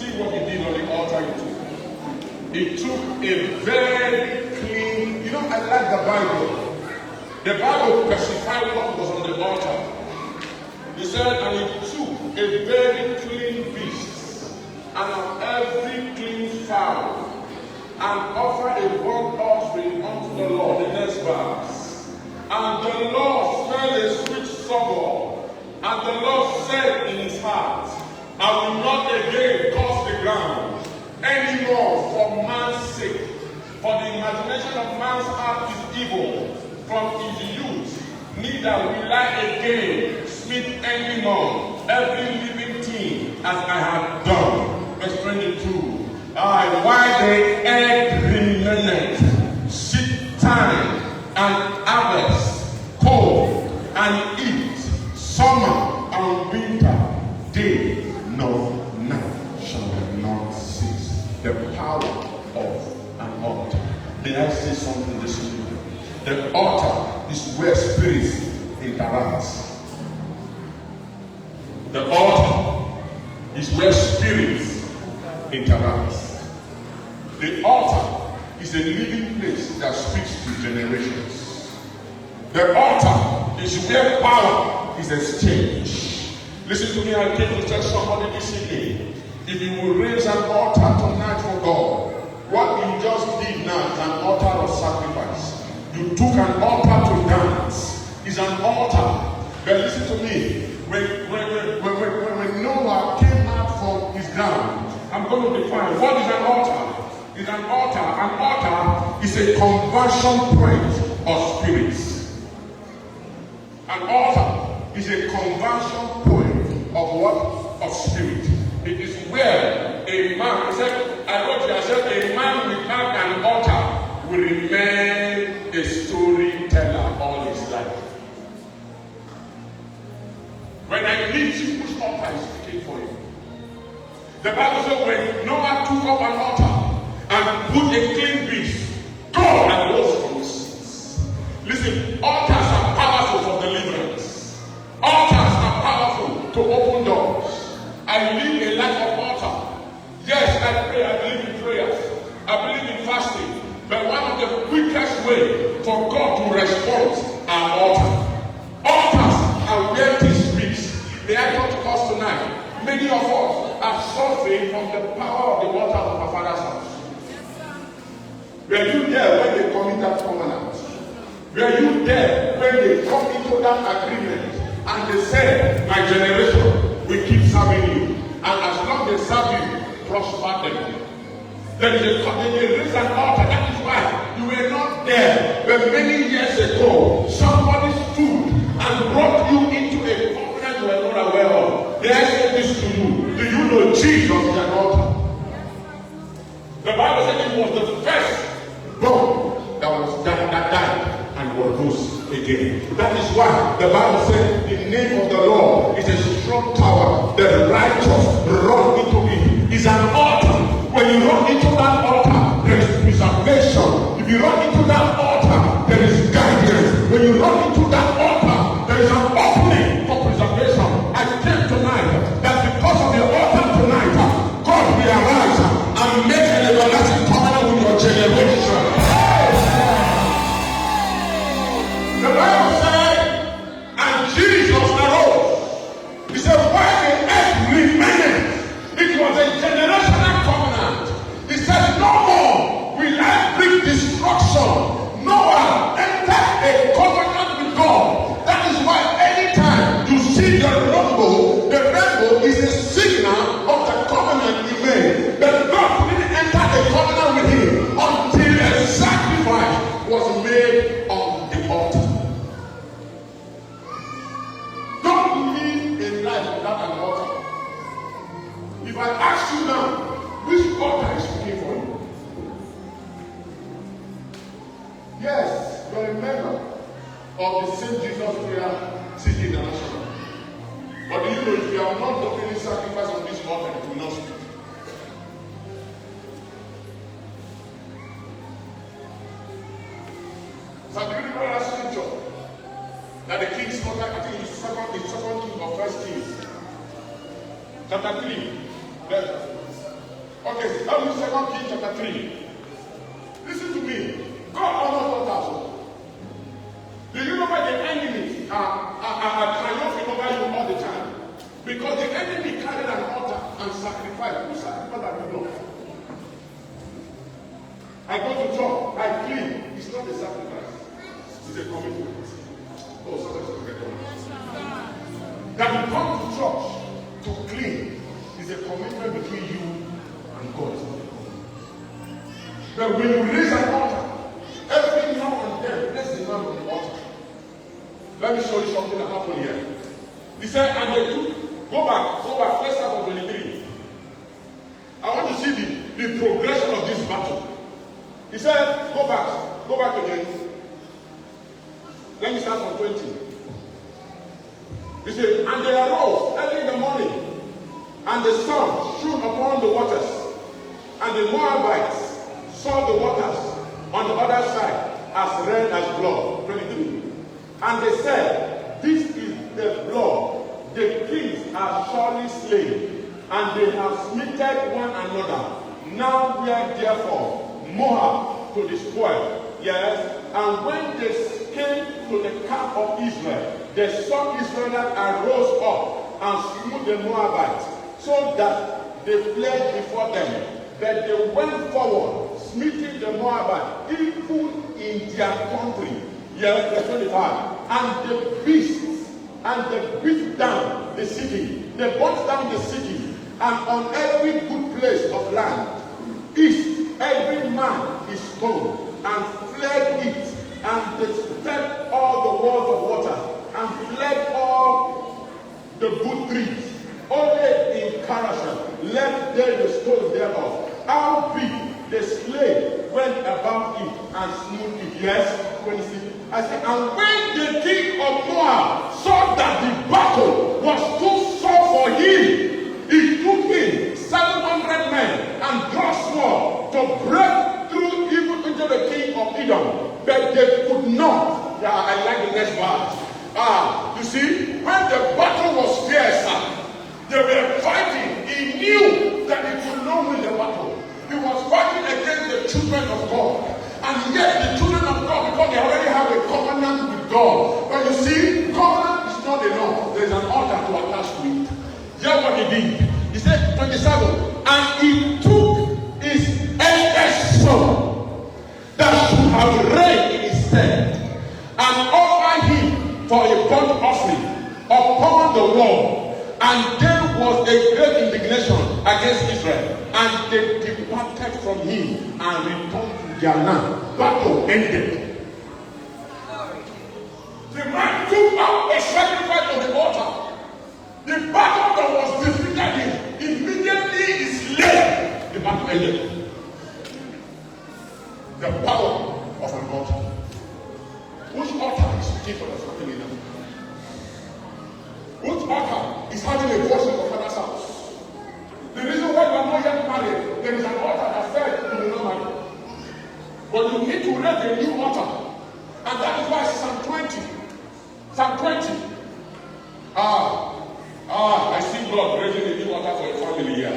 See what he did on the altar. He took a very clean, I like the Bible. The Bible specified what was on the altar. He said, and he took a very clean beast, and of every clean fowl, and offered a burnt offering unto the Lord. The next verse. And the Lord smelled a sweet savour, and the Lord said in his heart, I will not again curse the ground anymore for man's sake. For the imagination of man's heart is evil from his youth. Neither will I again speak anymore every living thing as I have done. Verse 22. Why the egg remaineth, seed time and harvest, cold and heat, summer and winter, day nor night shall not cease. The power of an altar. May I say something this evening? The altar is where spirits interact. The altar is where spirits interact. The altar is a living place that speaks to generations. The altar is where power is exchanged. Listen to me, I came to tell somebody this evening. If you will raise an altar tonight for God, what you just did now is an altar of sacrifice. You took an altar to dance. It's an altar. But listen to me. When Noah came out from his ground, I'm going to define what is an altar. It's an altar. An altar is a conversion point of spirits. An altar is a conversion point of what? Of spirit. It is where a man, I said, a man without an altar will remain a storyteller all his life. When I meet you, which altar is speaking for you? The Bible says when Noah took up an altar and put a clean beast, God arose from his sins. Listen, altars are powerful for deliverance. Altars are powerful to open doors. I live a life of altar. Yes, I pray, I believe in prayers. I believe in fasting. But one of the quickest ways for God to respond are altars. Altars are where he speaks. May I talk to us tonight? Many of us are suffering from the power of the water of our Father's house. Were you there when they commit that covenant? Were you there when they come into that agreement and they said, my generation will keep serving you, and as long as they serve you, prosper them. There is an altar. That is why you were not there. But many years ago, somebody stood and brought you into a covenant you were not aware of. May I say this to you? Do you know Jesus is an altar? The Bible said it was the first born that died and was rose again. That is why the Bible said the name of the Lord is a strong tower. The righteous run into it. It's an altar. When you run into that altar, there is preservation. If you run into that altar, there is guidance. When you run into that altar, there is an opening for preservation. I came tonight that because of the altar tonight, God will arise and make an everlasting covenant with your generation. The Bible said, and Jesus arose. He said, why the earth remained? It was a generational covenant. He said, no more will I bring destruction. Noah entered a covenant with God. That is why anytime you see the rainbow is a signal of the covenant he made. But God didn't enter a covenant with him until a sacrifice was made on the altar. Don't live a life without an altar. If I ask you now, which altar is speaking for you? Yes, you're a member of the St. Jesus Prayer City International. But do you know if you are not doing any sacrifice on this altar, it will not speak. So do you remember that scripture? That the king's mother, I think it's second king or first king. Chapter 3. Okay, I'll use 2 Kings chapter 3. Listen to me. God honors altars. Do you know why the enemies are triumphing over you all the time? Because the enemy carried an altar and sacrificed. Who sacrificed that you know? I go to church, I clean. It's not a sacrifice. It's a commitment. Oh, somebody's going to get on. That you come to church to clean is a commitment between you and God. But when you raise an altar, every now and then, place the man on the altar. Let me show you something that happened here. He said, and they took, go back, let's start from 23. I want to see the progression of this battle. He said, go back again. Let me start from 20. He said, and they arose early in the morning, and the sun shone upon the waters, and the Moabites saw the waters on the other side as red as blood. 23. And they said, this is the blood. The kings are surely slain, and they have smitten one another. Now we are therefore Moab to the spoil. Yes. And when they came to the camp of Israel, they saw Israel arose up and slew the Moabites, so that they fled before them. But they went forward, smiting the Moabites, even in their country. Yes, verse 25. And the beasts, and they beat down the city. They burnt down the city, and on every good place of land, east, every man is stoned, and fled it, and they stepped all the walls of water, and fled all the good trees. Only in Karashan left there the stone thereof. How big the slave went about it and smote it. Yes, 26. I said, and when the king of Moab saw that the battle was too sore for him, he took in 700 men and draw sword to break through even into the king of Edom. But they could not. Yeah, I like the next part. You see, when the battle was fierce, they were fighting. He knew that he could not win the battle. He was fighting against the children of God. And yet the children of God, because they already have a covenant with God. But you see, covenant is not enough. There is an altar to attach to it. Here's what he did. He said, 27, and he took his eldest son that should have reigned in his stead, and offered him for a burnt offering upon the wall. And there was a great indignation against Israel, and they departed from him and returned to their land. Battle ended. The man took out a sacrifice on the altar. The battle that was defeated him, immediately he slain. The battle ended. The power of an altar. Which altar is speaking for the family now? Which altar is having a voice in the father's house? The reason why you are not yet married, there is an altar that said you will not marry. But you need to raise a new altar. And that is why Psalm 20. Psalm 20. I see God raising a new altar for a family here.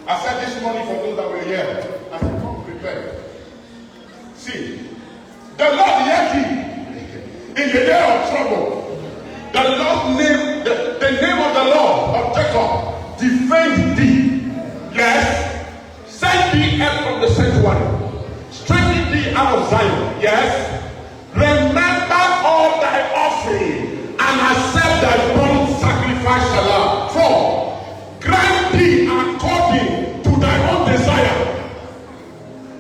I said this morning for those that were here, I said, come prepared. See, the Lord heard thee in the day of trouble. The Lord name, the name of the Lord of Jacob defend thee. Yes. Send thee help from the sanctuary. Strengthen thee out of Zion. Yes. Remember all thy offering and accept thy burnt sacrifice. For grant thee according to thy own desire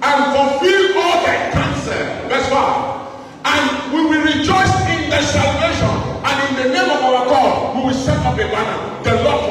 and fulfill all thy counsel. Verse 5. And we will rejoice in the salvation, and in the name of our God we will set up a banner. The Lord